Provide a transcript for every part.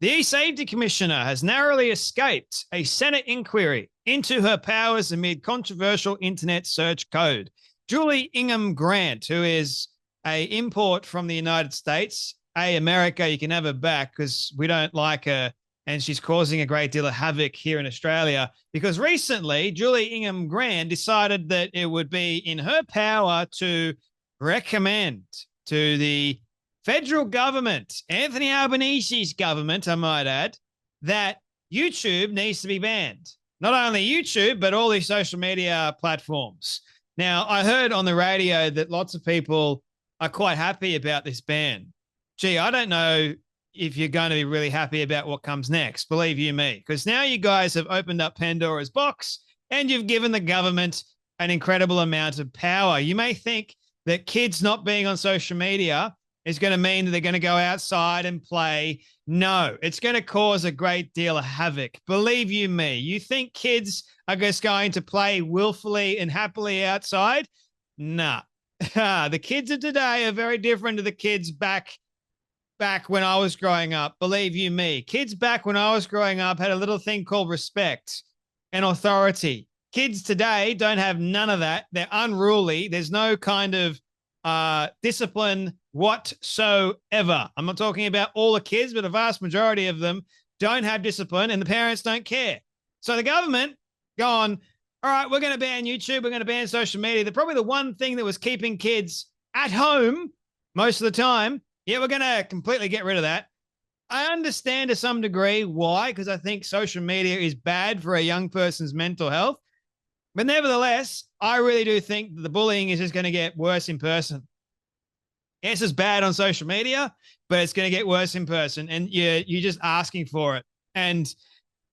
The E-Safety Commissioner has narrowly escaped a Senate inquiry into her powers amid controversial internet search code. Julie Ingham Grant, who is a import from the United States, America, you can have her back because we don't like her and she's causing a great deal of havoc here in Australia because recently Julie Ingham Grant decided that it would be in her power to recommend to the federal government, Anthony Albanese's government, I might add, that YouTube needs to be banned. Not only YouTube, but all these social media platforms. Now, I heard on the radio that lots of people are quite happy about this ban. Gee, I don't know if you're going to be really happy about what comes next, believe you me, because now you guys have opened up Pandora's box and you've given the government an incredible amount of power. You may think that kids not being on social media is going to mean that they're going to go outside and play. No, it's going to cause a great deal of havoc. Believe you me. You think kids are just going to play willfully and happily outside? Nah. The kids of today are very different to the kids back when I was growing up. Believe you me. Kids back when I was growing up had a little thing called respect and authority. Kids today don't have none of that. They're unruly. There's no kind of discipline whatsoever. I'm not talking about all the kids, but a vast majority of them don't have discipline and the parents don't care. So the government gone, all right, we're going to ban YouTube. We're going to ban social media. Probably the one thing that was keeping kids at home most of the time. Yeah, we're going to completely get rid of that. I understand to some degree why, because I think social media is bad for a young person's mental health. But nevertheless, I really do think that the bullying is just going to get worse in person. Yes, it's bad on social media, but it's going to get worse in person. And you're just asking for it. And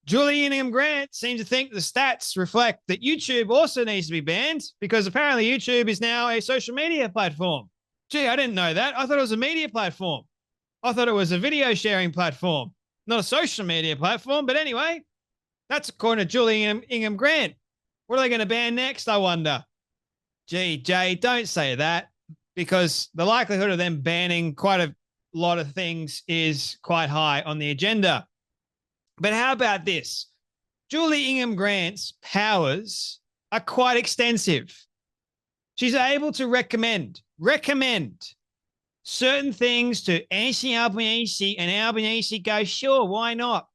Julie Ingham Grant seems to think the stats reflect that YouTube also needs to be banned because apparently YouTube is now a social media platform. Gee, I didn't know that. I thought it was a media platform. I thought it was a video sharing platform, not a social media platform. But anyway, that's according to Julie Ingham Grant. What are they going to ban next, I wonder? Gee, Jay, don't say that because the likelihood of them banning quite a lot of things is quite high on the agenda. But how about this? Julie Ingham Grant's powers are quite extensive. She's able to recommend certain things to Anthony Albanese, and Albanese goes, sure, why not?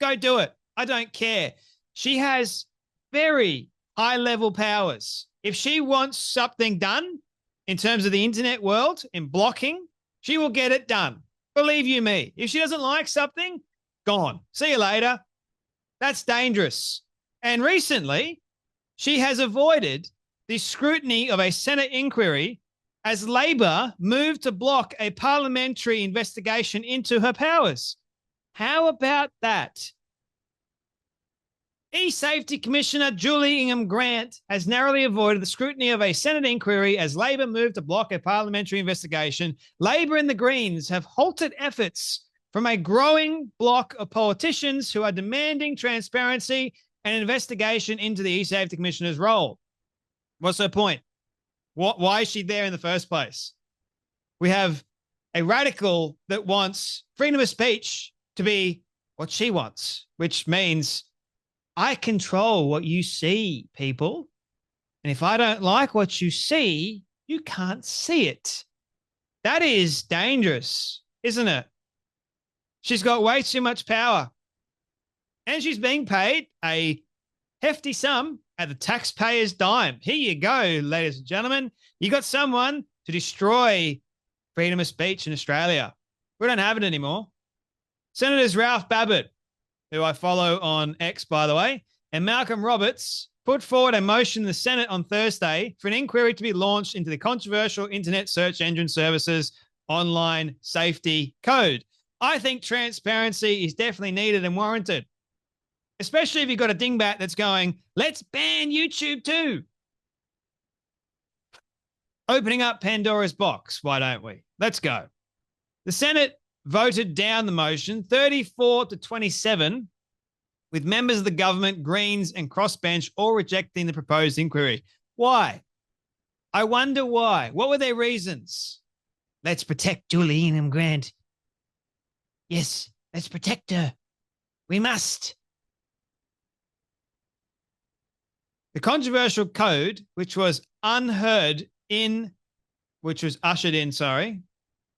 Go do it. I don't care. She has very high-level powers. If she wants something done in terms of the internet world, in blocking, she will get it done. Believe you me. If she doesn't like something, gone. See you later. That's dangerous. And recently, she has avoided the scrutiny of a Senate inquiry as Labor moved to block a parliamentary investigation into her powers. How about that? E-Safety Commissioner Julie Ingham Grant has narrowly avoided the scrutiny of a Senate inquiry as Labor moved to block a parliamentary investigation. Labor and the Greens have halted efforts from a growing bloc of politicians who are demanding transparency and investigation into the E-Safety Commissioner's role. What's her point? Why is she there in the first place? We have a radical that wants freedom of speech to be what she wants, which means I control what you see, people. And if I don't like what you see, you can't see it. That is dangerous, isn't it? She's got way too much power. And she's being paid a hefty sum at the taxpayer's dime. Here you go, ladies and gentlemen. You got someone to destroy freedom of speech in Australia. We don't have it anymore. Senators Ralph Babbitt, who I follow on X, by the way, and Malcolm Roberts put forward a motion in the Senate on Thursday for an inquiry to be launched into the controversial internet search engine services online safety code. I think transparency is definitely needed and warranted, especially if you've got a dingbat that's going, let's ban YouTube too. Opening up Pandora's box, why don't we? Let's go. The Senate voted down the motion 34-27, with members of the government, Greens and Crossbench all rejecting the proposed inquiry. Why? I wonder why. What were their reasons? Let's protect Julie Ingham Grant. Yes, Let's protect her. We must. The controversial code, which was ushered in,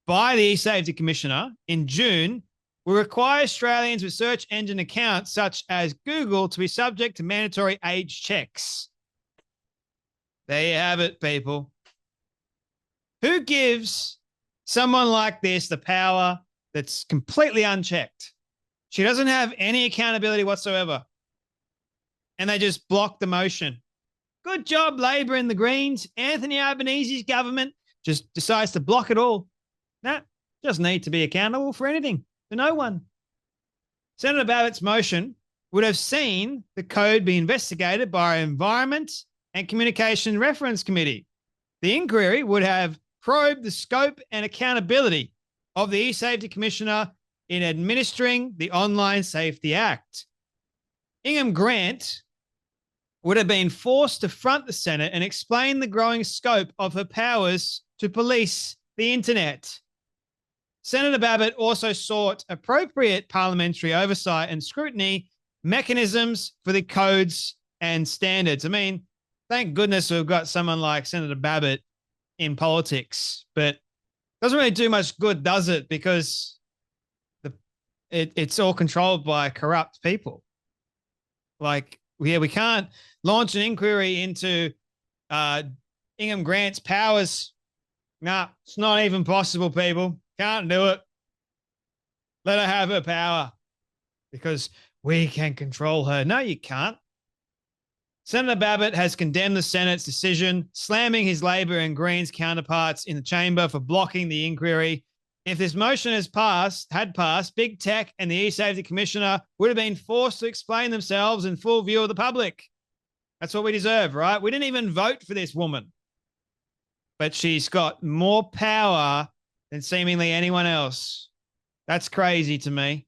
by the E-Safety Commissioner in June, will require Australians with search engine accounts such as Google to be subject to mandatory age checks. There you have it, people. Who gives someone like this the power that's completely unchecked? She doesn't have any accountability whatsoever. And they just block the motion. Good job, Labor and the Greens. Anthony Albanese's government just decides to block it all. Nah, doesn't need to be accountable for anything, for no one. Senator Babbitt's motion would have seen the code be investigated by our Environment and Communication Reference Committee. The inquiry would have probed the scope and accountability of the E-Safety Commissioner in administering the Online Safety Act. Ingham Grant would have been forced to front the Senate and explain the growing scope of her powers to police the internet. Senator Babbitt also sought appropriate parliamentary oversight and scrutiny mechanisms for the codes and standards. I mean, thank goodness we've got someone like Senator Babbitt in politics, but it doesn't really do much good, does it? Because it's all controlled by corrupt people. Like, yeah, we can't launch an inquiry into Ingham Grant's powers. Nah, it's not even possible, people. Can't do it. Let her have her power because we can control her. No, you can't. Senator Babbitt has condemned the Senate's decision, slamming his Labor and Greens counterparts in the chamber for blocking the inquiry. If this motion had passed, Big Tech and the E-Safety Commissioner would have been forced to explain themselves in full view of the public. That's what we deserve, right? We didn't even vote for this woman, but she's got more power than seemingly anyone else. That's crazy to me.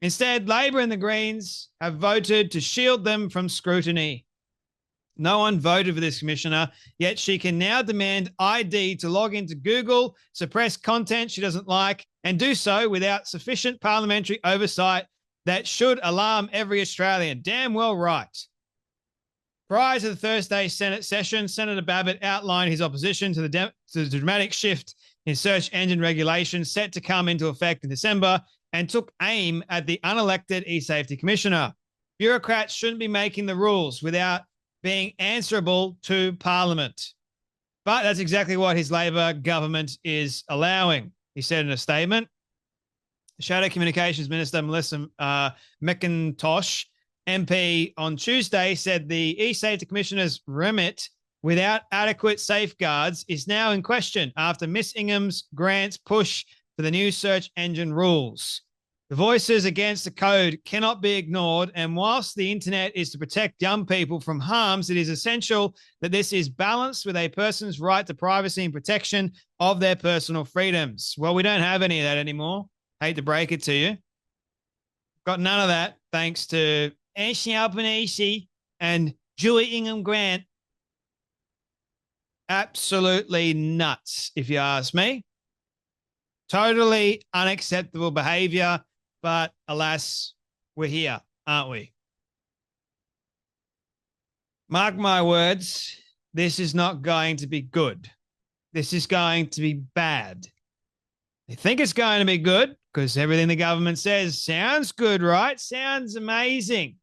Instead, Labor and the Greens have voted to shield them from scrutiny. No one voted for this commissioner, yet she can now demand ID to log into Google, suppress content she doesn't like, and do so without sufficient parliamentary oversight that should alarm every Australian. Damn well right. Prior to the Thursday Senate session, Senator Babbitt outlined his opposition to the dramatic shift in search engine regulation set to come into effect in December and took aim at the unelected E-Safety Commissioner. Bureaucrats shouldn't be making the rules without being answerable to Parliament. But that's exactly what his Labor government is allowing, he said in a statement. Shadow Communications Minister Melissa McIntosh, MP, on Tuesday said the E-Safety Commissioner's remit without adequate safeguards is now in question after Miss Ingham's Grant's push for the new search engine rules. The voices against the code cannot be ignored, and whilst the internet is to protect young people from harms, it is essential that this is balanced with a person's right to privacy and protection of their personal freedoms. Well, we don't have any of that anymore. Hate to break it to you. Got none of that thanks to Anthony Albanese and Julie Ingham Grant. Absolutely nuts, if you ask me. Totally unacceptable behavior, but alas, we're here, aren't we? Mark my words, this is not going to be good. This is going to be bad. They think it's going to be good because everything the government says sounds good, right? Sounds amazing.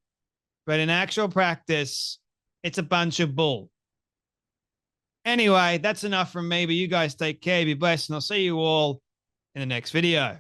But in actual practice, it's a bunch of bull. Anyway, that's enough from me, but you guys take care, be blessed, and I'll see you all in the next video.